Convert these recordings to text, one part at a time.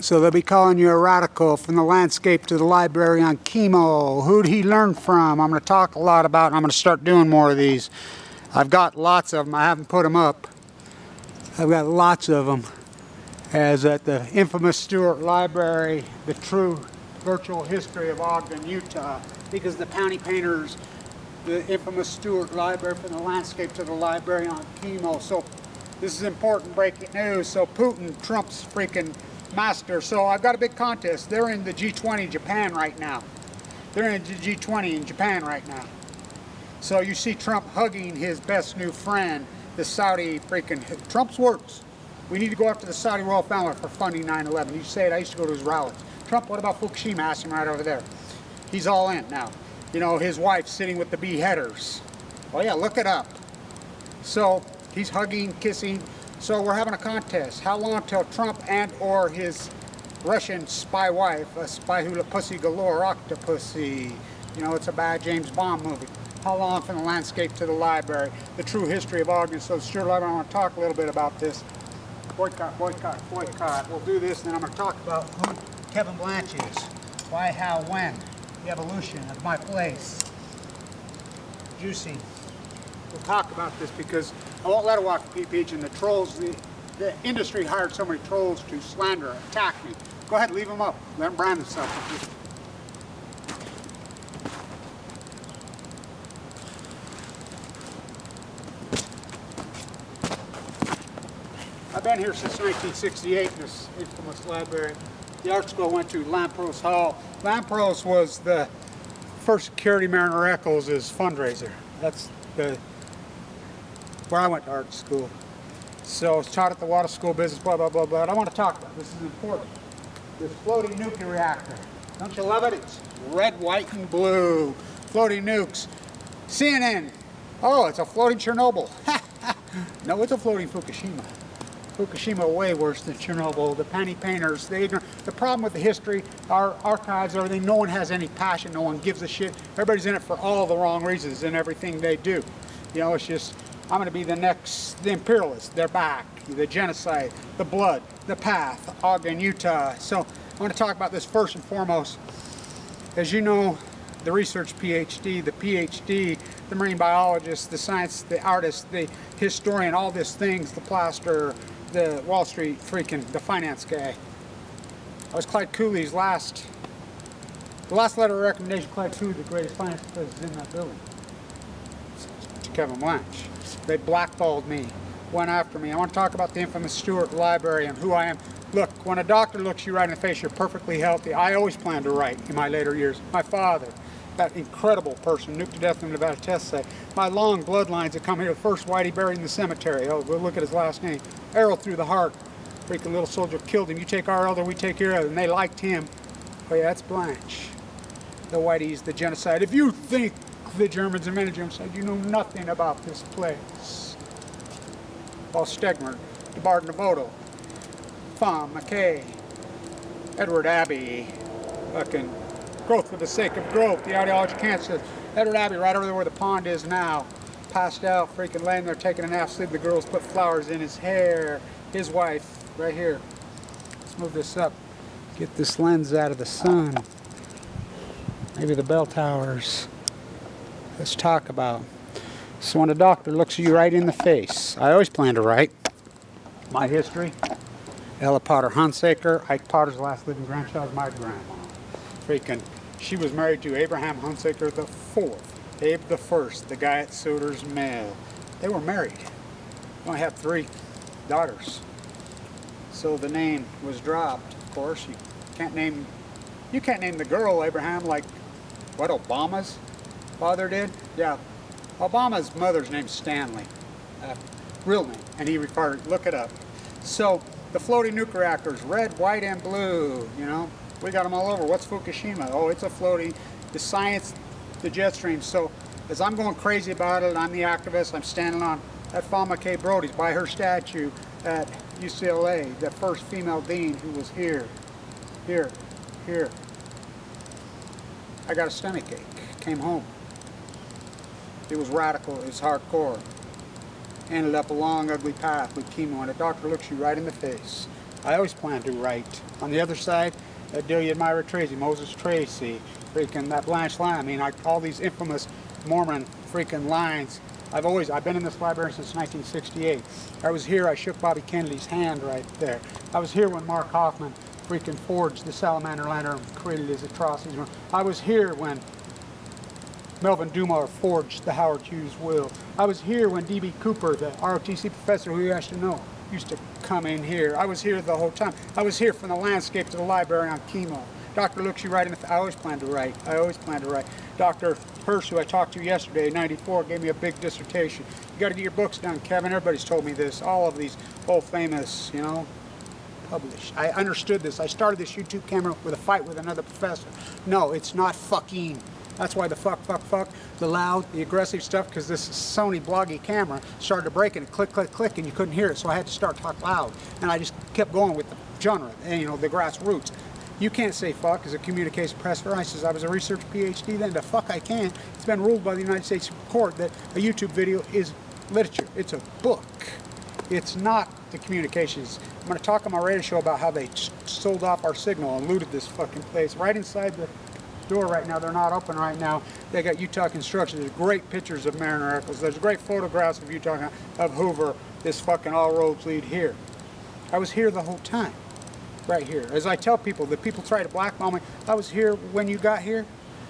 So they'll be calling you a radical, from the landscape to the library on chemo. Who'd he learn from? I'm going to talk a lot about, and I'm going to start doing more of these. I've got lots of them. I haven't put them up. I've got lots of them. As at the infamous Stewart Library, the true virtual history of Ogden, Utah. Because the County Painters, the infamous Stewart Library, from the landscape to the library on chemo. So this is important breaking news. So Putin, Trump's freaking master. So I've got a big contest. They're in the G20 Japan right now. They're in the G20 in Japan right now. So you see Trump hugging his best new friend, the Saudi freaking, Trump's words. We need to go after the Saudi royal family for funding 9/11. You say it, I used to go to his rallies. Trump, what about Fukushima? Ask him right over there. He's all in now. You know, his wife sitting with the beheaders. Oh yeah, look it up. So he's hugging, kissing. So we're having a contest. How long till Trump and or his Russian spy wife, a spy hula pussy galore octopussy. You know, it's a bad James Bond movie. How long from the landscape to the library? The true history of Ogden. So sure, I want to talk a little bit about this. Boycott, boycott, boycott. We'll do this, and then I'm going to talk about who Kevin Blanch is. Why, how, when. The evolution of my place. Juicy. We'll talk about this because I won't let it walk the PPH, and the trolls, the industry hired so many trolls to slander, attack me. Go ahead, leave them up. Let them brand themselves. I've been here since 1968 in this infamous library. The art school I went to, Lampros Hall. Lampros was the first Security Mariner Eccles' fundraiser. That's where I went to art school. So I was taught at the water school business, blah, blah, blah, blah. I want to talk about this. This is important. This floating nuclear reactor. Don't you love it? It's red, white, and blue. Floating nukes. CNN. Oh, it's a floating Chernobyl. No, it's a floating Fukushima. Fukushima way worse than Chernobyl. The penny painters, the ignorant. The problem with the history, our archives, everything, no one has any passion, no one gives a shit. Everybody's in it for all the wrong reasons in everything they do. You know, it's just, I'm going to be the next, the imperialists, they're back. The genocide, the blood, the path, Ogden, Utah. So I want to talk about this first and foremost. As you know, the research PhD, the PhD, the marine biologist, the science, the artist, the historian, all these things, the plasterer, the Wall Street freaking, the finance guy. I was Clyde Cooley's the last letter of recommendation. Clyde Cooley, the greatest finance professor in that building. It's Kevin Blanch. They blackballed me, went after me. I want to talk about the infamous Stewart Library and who I am. Look, when a doctor looks you right in the face, you're perfectly healthy. I always planned to write in my later years. My father, that incredible person, nuked to death in the Nevada test site. My long bloodlines that come here, the first whitey buried in the cemetery. Oh, we'll look at his last name. Arrow through the heart. Freaking little soldier killed him. You take our elder, we take your other. And they liked him. Oh yeah, that's Blanch. The whiteys, the genocide. If you think the Germans invented genocide, you know nothing about this place. Paul Stegner, DeBard Novoto, Fahm, McKay, Edward Abbey, fucking growth for the sake of growth, the ideology cancer. Edward Abbey, right over there where the pond is now, passed out, freaking laying there taking a nap, sleep. The girls put flowers in his hair. His wife, right here. Let's move this up. Get this lens out of the sun. Maybe the bell towers. Let's talk about. So when a doctor looks you right in the face, I always plan to write my history. Ella Potter Hunsaker, Ike Potter's last living grandchild, my grandma. Freaking, she was married to Abraham Hunsaker the fourth, Abe the first, the guy at Sutter's Mill. They were married. They only had 3 daughters. So the name was dropped. Of course, you can't name the girl Abraham like what Obama's father did. Yeah, Obama's mother's name's Stanley, real name, and he referred. Look it up. So the floating nuclear reactors, red, white, and blue. You know, we got them all over. What's Fukushima? Oh, it's a floating. The science, the jet stream. So as I'm going crazy about it, I'm the activist. I'm standing on that Fahm K. Brody's by her statue at UCLA, the first female dean who was here. I got a stomach ache, came home. It was radical, it was hardcore. Ended up a long, ugly path with chemo, and a doctor looks you right in the face. I always plan to write. On the other side, Delia Myra Tracy, Moses Tracy, freaking that Blanche line. I mean, all these infamous Mormon freaking lines. I've been in this library since 1968. I was here, I shook Bobby Kennedy's hand right there. I was here when Mark Hoffman freaking forged the salamander lantern and created his atrocities. I was here when Melvin Dumar forged the Howard Hughes will. I was here when D.B. Cooper, the ROTC professor who you actually know, used to come in here. I was here the whole time. I was here from the landscape to the library on chemo. Dr. Looks, you write, I always plan to write. I always plan to write. Dr. Hirsch, who I talked to yesterday, 94, gave me a big dissertation. You got to get your books done, Kevin. Everybody's told me this. All of these old famous, you know, published. I understood this. I started this YouTube camera with a fight with another professor. No, it's not fucking. That's why the fuck, the loud, the aggressive stuff, because this Sony bloggy camera started to break and click, click, click, and you couldn't hear it, so I had to start talk loud. And I just kept going with the genre, and, you know, the grassroots. You can't say fuck as a communications professor. I says I was a research Ph.D. then. The fuck I can. It's been ruled by the United States Court that a YouTube video is literature. It's a book. It's not the communications. I'm going to talk on my radio show about how they sold off our signal and looted this fucking place right inside the door right now. They're not open right now. They got Utah construction. There's great pictures of Mariner Eccles. There's great photographs of Utah, of Hoover. This fucking all roads lead here. I was here the whole time. Right here. As I tell people, the people try to blackmail me. I was here when you got here.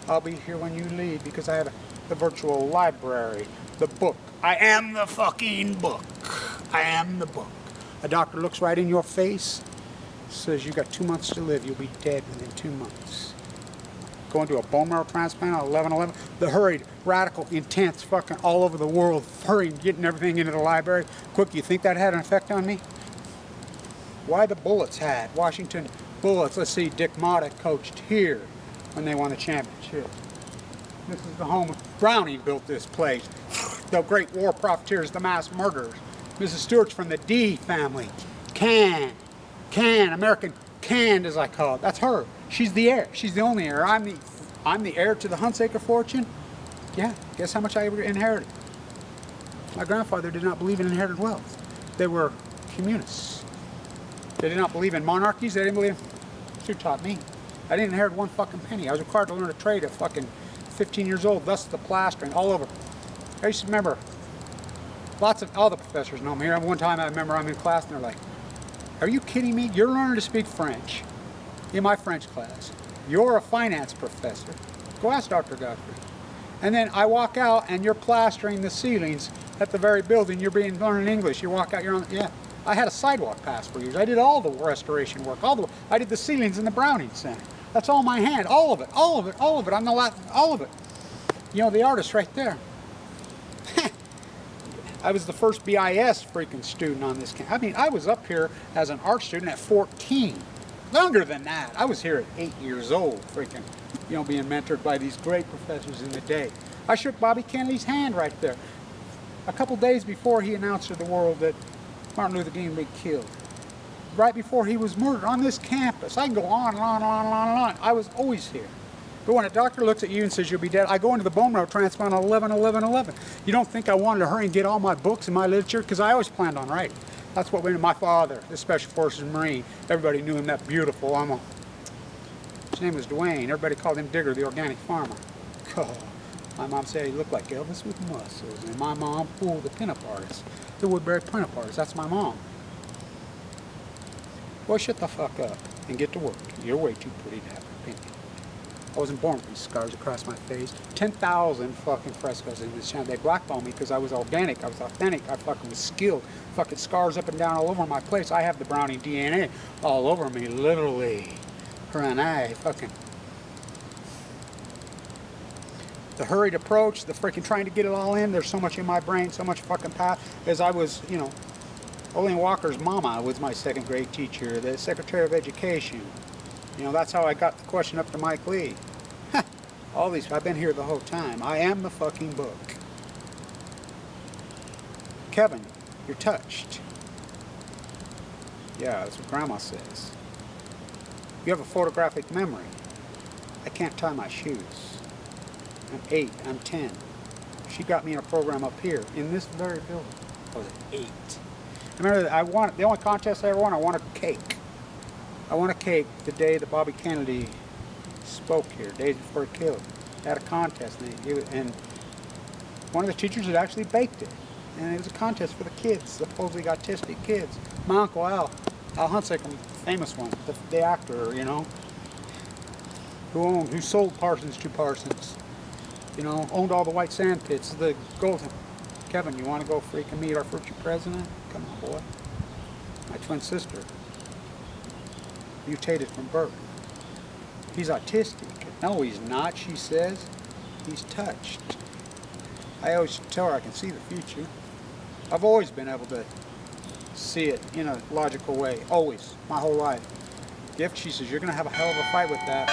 I'll be here when you leave because I have the virtual library. The book. I am the fucking book. I am the book. A doctor looks right in your face, says you got 2 months to live. You'll be dead within 2 months. Going to a bone marrow transplant on 11/11. The hurried, radical, intense, fucking all over the world, hurrying, getting everything into the library. Quick, you think that had an effect on me? Why the Bullets had. Washington Bullets. Let's see, Dick Motta coached here when they won the championship. This is the home of Browning built this place. The great war profiteers, the mass murderers. Mrs. Stewart's from the D family. American canned as I call it. That's her. She's the heir. She's the only heir. I'm the heir to the Hunsaker fortune. Yeah, guess how much I inherited? My grandfather did not believe in inherited wealth. They were communists. They did not believe in monarchies. They didn't believe in... That's who taught me. I didn't inherit one fucking penny. I was required to learn a trade at fucking 15 years old. Thus the plastering all over. I used to remember, all the professors know me here. One time I remember I'm in class and they're like, are you kidding me? You're learning to speak French in my French class. You're a finance professor. Go ask Dr. Godfrey. And then I walk out and you're plastering the ceilings at the very building. You're learning English. You walk out, you're on, yeah. I had a sidewalk pass for years. I did all the restoration work. I did the ceilings in the Browning Center. That's all my hand. All of it. All of it. All of it. I'm the last. All of it. You know, the artist right there. I was the first BIS freaking student on this campus. I mean, I was up here as an art student at 14. Longer than that. I was here at 8 years old, freaking, you know, being mentored by these great professors in the day. I shook Bobby Kennedy's hand right there. A couple days before he announced to the world that Martin Luther King would be killed. Right before he was murdered on this campus. I can go on and on and on and on and on. I was always here. But when a doctor looks at you and says you'll be dead, I go into the bone marrow transplant on 11/11/11. You don't think I wanted to hurry and get all my books and my literature? Because I always planned on writing. That's what my father, the Special Forces Marine, everybody knew him, that beautiful animal. His name was Dwayne. Everybody called him Digger, the organic farmer. God. My mom said he looked like Elvis with muscles. And my mom, Poole, the pinup artist. The Woodbury pinup artist. That's my mom. Well, shut the fuck up and get to work. You're way too pretty to have an opinion. I wasn't born with these scars across my face. 10,000 fucking frescoes in this channel. They blackballed me because I was organic. I was authentic. I fucking was skilled. Fucking scars up and down all over my place. I have the Browning DNA all over me, literally. Her and I fucking... The hurried approach, the freaking trying to get it all in. There's so much in my brain, so much fucking path. As I was, you know, Olin Walker's mama was my second grade teacher, the Secretary of Education. You know, that's how I got the question up to Mike Lee. All these, I've been here the whole time. I am the fucking book. Kevin, you're touched. Yeah, that's what Grandma says. You have a photographic memory. I can't tie my shoes. I'm 8, I'm 10. She got me in a program up here, in this very building. I was 8. I remember that the only contest I ever won, I won a cake. I want a cake the day that Bobby Kennedy spoke here, days before he killed. They had a contest, and one of the teachers had actually baked it. And it was a contest for the kids, supposedly autistic kids. My Uncle Al Hunsaker, famous one, the actor, you know, who sold Parsons to Parsons, you know, owned all the white sand pits, the gold. Kevin, you want to go freaking meet our future president? Come on, boy. My twin sister, mutated from birth. He's autistic. No, he's not, she says. He's touched. I always tell her I can see the future. I've always been able to see it in a logical way. Always. My whole life. Gift, she says, you're going to have a hell of a fight with that.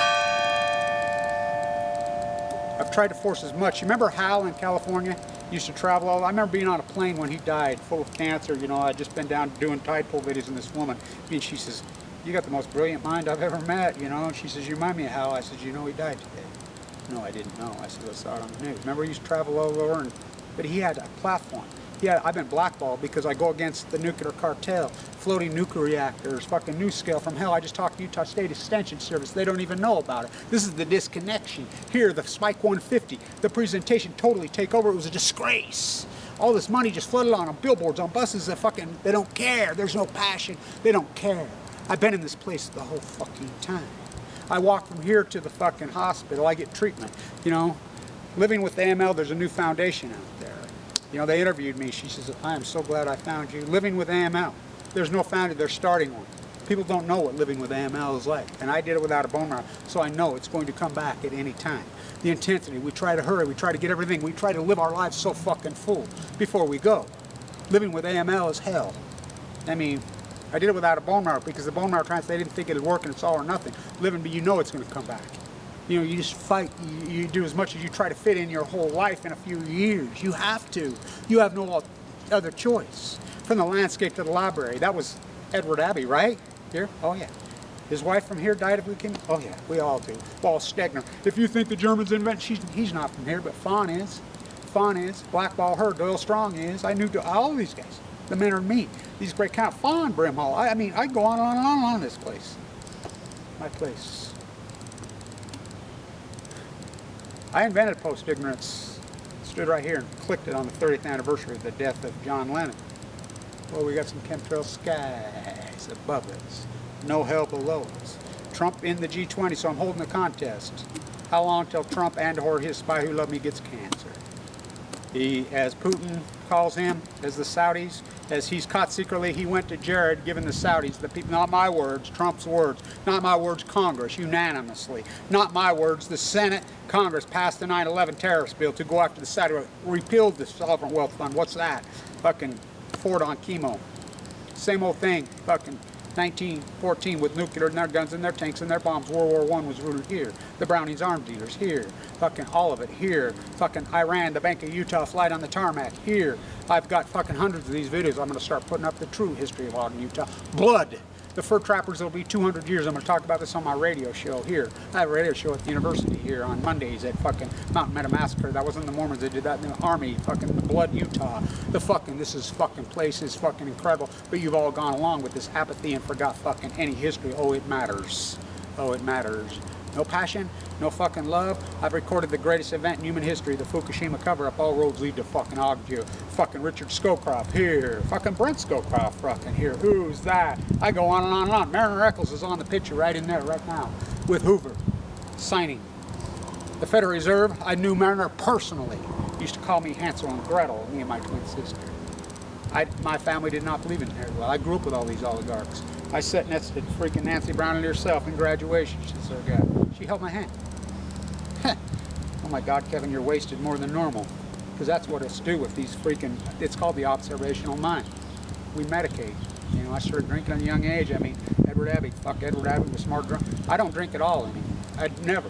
I've tried to force as much. You remember Hal in California? Used to travel all. I remember being on a plane when he died, full of cancer. You know, I'd just been down doing tide pool videos, and this woman, and she says, you got the most brilliant mind I've ever met, you know. And she says, you remind me of Hal. I said, you know he died today. No, I didn't know. I said, I saw it on the news. Remember, he used to travel all over, but he had a platform. I've been blackballed because I go against the nuclear cartel, floating nuclear reactors, fucking NuScale from hell. I just talked to Utah State Extension Service. They don't even know about it. This is the disconnection. Here, the Spike 150, the presentation totally take over. It was a disgrace. All this money just flooded on them, billboards, on buses that fucking, they don't care. There's no passion. They don't care. I've been in this place the whole fucking time. I walk from here to the fucking hospital. I get treatment, you know. Living with AML, there's a new foundation out there. You know, they interviewed me. She says, I am so glad I found you. Living with AML. There's no foundation. They're starting one. People don't know what living with AML is like. And I did it without a bone marrow, so I know it's going to come back at any time. The intensity. We try to hurry. We try to get everything. We try to live our lives so fucking full before we go. Living with AML is hell. I mean, I did it without a bone marrow because the bone marrow transplant, they didn't think it would work and it's all or nothing. Living, but you know it's going to come back. You know, you just fight. You do as much as you try to fit in your whole life in a few years. You have to. You have no other choice. From the landscape to the library. That was Edward Abbey, right? Here? Oh, yeah. His wife from here died of leukemia? Oh, yeah. We all do. Paul Stegner. If you think the Germans invented, he's not from here, but Fawn is. Fawn is. Blackball her. Doyle Strong is. I knew all these guys. The men are me. These great count. Fawn, Brimhall. I mean, I go on and on this place. My place. I invented post-ignorance. Stood right here and clicked it on the 30th anniversary of the death of John Lennon. Well, we got some chemtrail skies above us. No hell below us. Trump in the G20, so I'm holding the contest. How long till Trump and or his spy who loved me gets cancer? He, as Putin calls him, as the Saudis, as he's caught secretly, he went to Jared, giving the Saudis, the people, not my words, Trump's words, not my words, Congress, unanimously, not my words, the Senate, Congress passed the 9/11 terrorist bill to go after the Saudi, repealed the Sovereign Wealth Fund. What's that? Fucking Ford on chemo. Same old thing, fucking 1914 with nuclear and their guns and their tanks and their bombs. World War I was rooted here. The Brownies arms dealers here. Fucking all of it here. Fucking Iran, the Bank of Utah, flight on the tarmac here. I've got fucking hundreds of these videos. I'm going to start putting up the true history of Ogden, Utah. Blood. The fur trappers, it'll be 200 years. I'm going to talk about this on my radio show here. I have a radio show at the university here on Mondays at fucking Mountain Meadow Massacre. That wasn't the Mormons. They did that in the Army. Fucking the Blood, Utah. The fucking, this is fucking place is fucking incredible. But you've all gone along with this apathy and forgot fucking any history. Oh, it matters. Oh, it matters. No passion, no fucking love. I've recorded the greatest event in human history, the Fukushima cover-up. All roads lead to fucking Ogden. Fucking Richard Scowcroft here. Fucking Brent Scowcroft fucking here. Who's that? I go on and on and on. Mariner Eccles is on the picture right in there right now with Hoover signing. The Federal Reserve, I knew Mariner personally. Used to call me Hansel and Gretel, me and my twin sister. My family did not believe in her. Well, I grew up with all these oligarchs. I sat next to freaking Nancy Brown and herself in graduation. She said, "Oh God." She held my hand. Oh my God, Kevin, you're wasted more than normal. Because that's what it's do with these freaking, it's called the observational mind. We medicate. You know, I started drinking at a young age. I mean, Edward Abbey, fuck Edward Abbey was smart drunk. I don't drink at all. I mean, I'd never.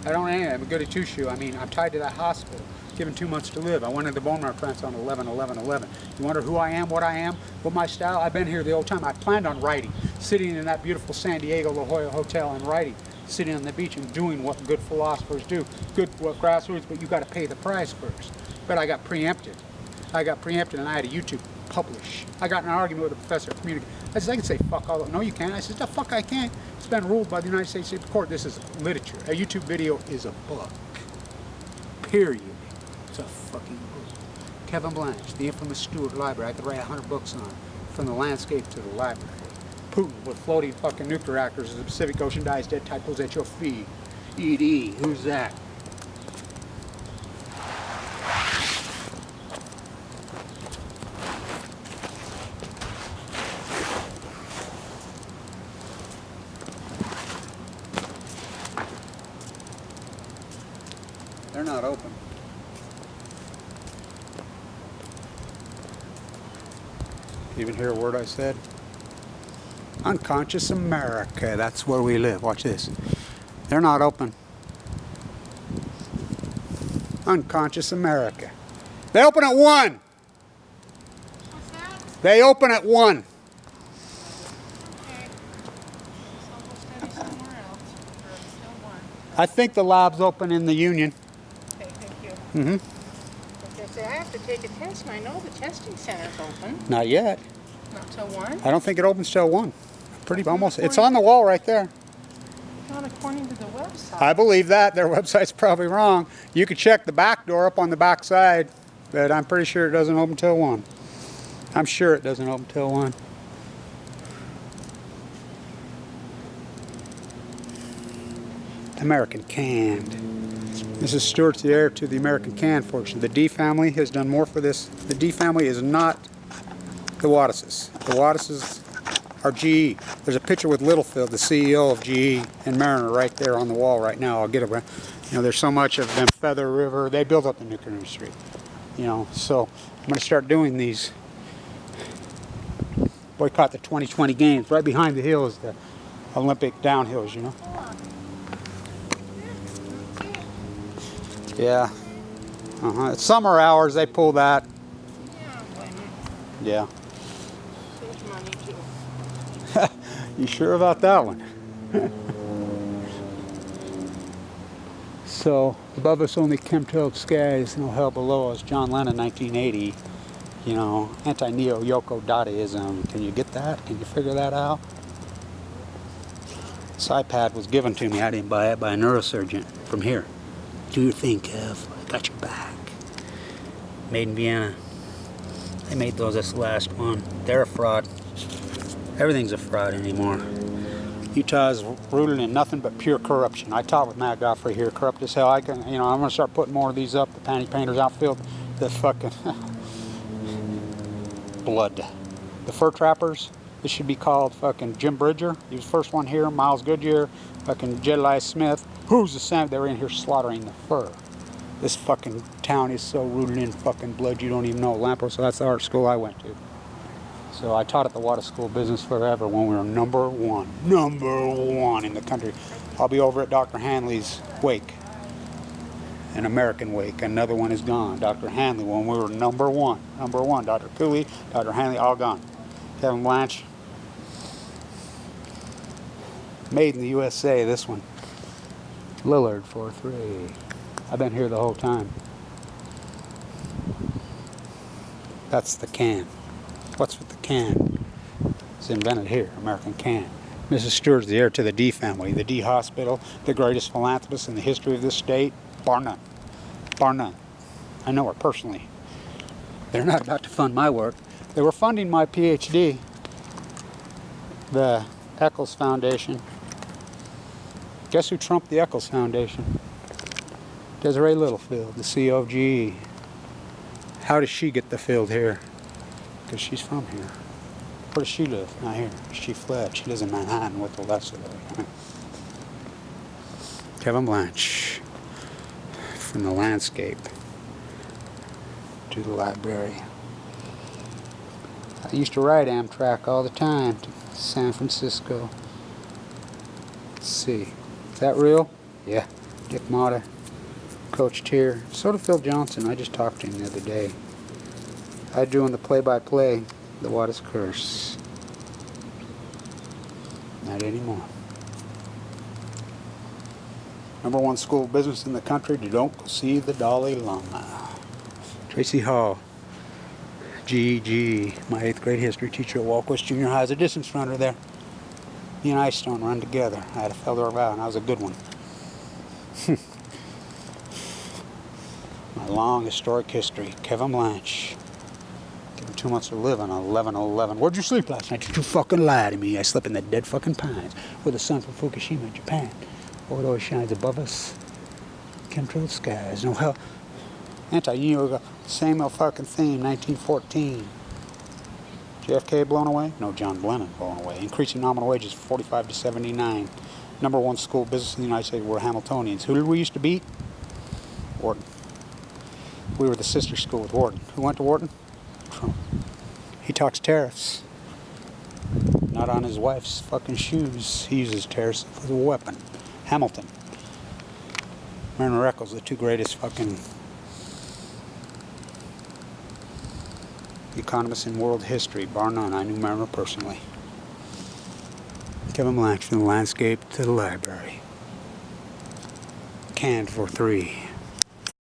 I don't anyway. I'm a goody two-shoe. I mean, I'm tied to that hospital. Given 2 months to live. I went into bone marrow transplant on 11/11/11. You wonder who I am, what I am, what my style? I've been here the whole time. I planned on writing, sitting in that beautiful San Diego La Jolla Hotel and writing, sitting on the beach and doing what good philosophers do, good what grassroots, but you got to pay the price first. But I got preempted. I got preempted and I had a YouTube publish. I got in an argument with a professor of communication. I said, I can say fuck all. No, you can't. I said, the fuck I can't. It's been ruled by the United States Supreme Court. This is literature. A YouTube video is a book. Period. It's a fucking book. Kevin Blanch, the infamous Stewart Library. I could write 100 books on, from the landscape to the library. Putin with floating fucking nuclear reactors as the Pacific Ocean dies, dead tide pulls at your feet. E.D. Who's that? They're not open. Even hear a word I said? Unconscious America. That's where we live. Watch this. They're not open. Unconscious America. They open at 1. What's that? They open at 1. Okay. So we'll study somewhere else. Or still one. I think the lab's open in the Union. Okay, thank you. Mm-hmm. Okay, so I have to take a test, and I know the testing center's open. Not yet. Not till 1? I don't think it opens till 1. Pretty almost. It's on the wall right there. Not according to the website. I believe that. Their website's probably wrong. You could check the back door up on the back side, but I'm pretty sure it doesn't open till 1. I'm sure it doesn't open till 1. American canned. Mrs. Stewart's the heir to the American can fortune. The D family has done more for this. The D family is not the Wattises. The Wattises are GE. There's a picture with Littlefield, the CEO of GE, and Mariner right there on the wall right now. I'll get it. You know, there's so much of them. Feather River. They built up the nuclear industry. You know, so I'm going to start doing these. Boycott the 2020 games. Right behind the hill is the Olympic downhills. You know. Yeah. It's summer hours. They pull that. Yeah, wait a minute. Yeah. There's money too. You sure about that one? So, above us only chemtrailed skies, no hell below us. John Lennon, 1980. You know, anti-neo-Yoko Dadaism. Can you get that? Can you figure that out? This iPad was given to me. I didn't buy it, by a neurosurgeon from here. Do you think of? I got your back. Made in Vienna. They made those this last one. They're a fraud. Everything's a fraud anymore. Utah is rooted in nothing but pure corruption. I taught with Matt Godfrey here, corrupt as hell. I'm gonna start putting more of these up. The panty painters outfield, the fucking blood. The fur trappers. This should be called fucking Jim Bridger. He was the first one here. Miles Goodyear, fucking Jedediah Smith. Who's the Sam? They were in here slaughtering the fur. This fucking town is so rooted in fucking blood you don't even know. Lampros, so that's the art school I went to. So I taught at the Water School of Business forever when we were number one in the country. I'll be over at Dr. Hanley's wake, an American wake. Another one is gone. Dr. Hanley, when we were number one. Dr. Cooley, Dr. Hanley, all gone. Kevin Blanch, made in the USA, this one. Lillard 4-3. I've been here the whole time. That's the can. What's with the can? It's invented here, American can. Mrs. Stewart's the heir to the D family. The D Hospital, the greatest philanthropist in the history of this state, bar none. Bar none. I know her personally. They're not about to fund my work. They were funding my Ph.D. The Eccles Foundation. Guess who trumped the Eccles Foundation? Desiree Littlefield, the CEO of GE. How does she get the field here? Because she's from here. Where does she live? Not here. She fled. She lives in Manhattan with the rest of it. Kevin Blanch. From the landscape to the library. I used to ride Amtrak all the time to San Francisco. Let's see. Is that real? Yeah. Dick Motta coached here. So did Phil Johnson. I just talked to him the other day. I drew in the play-by-play, the Wattis Curse. Not anymore. #1 school of business in the country. Don't go see the Dalai Lama. Tracy Hall. GG. My 8th grade history teacher at Walkwest Junior High is a distance runner there. Me and Ice Stone run together. I had a Felder Vow, and I was a good one. My long historic history. Kevin Blanch. Given 2 months to live on 11/11. Where'd you sleep last night? You fucking lie to me. I slept in the dead fucking pines where the sun from Fukushima, Japan. Oh, it always shines above us. Chemtrail skies. No hell. Anti-Yoga. Same old fucking theme. 1914. JFK blown away? No, John Lennon blown away. Increasing nominal wages 45 to 79. #1 school business in the United States were Hamiltonians. Who did we used to beat? Wharton. We were the sister school with Wharton. Who went to Wharton? Trump. He talks tariffs. Not on his wife's fucking shoes. He uses tariffs as a weapon. Hamilton. Mariner Eccles, the 2 greatest fucking economists in world history, bar none. I knew Mariner personally. Kevin Blanch, from the landscape to the library. Canned for 3.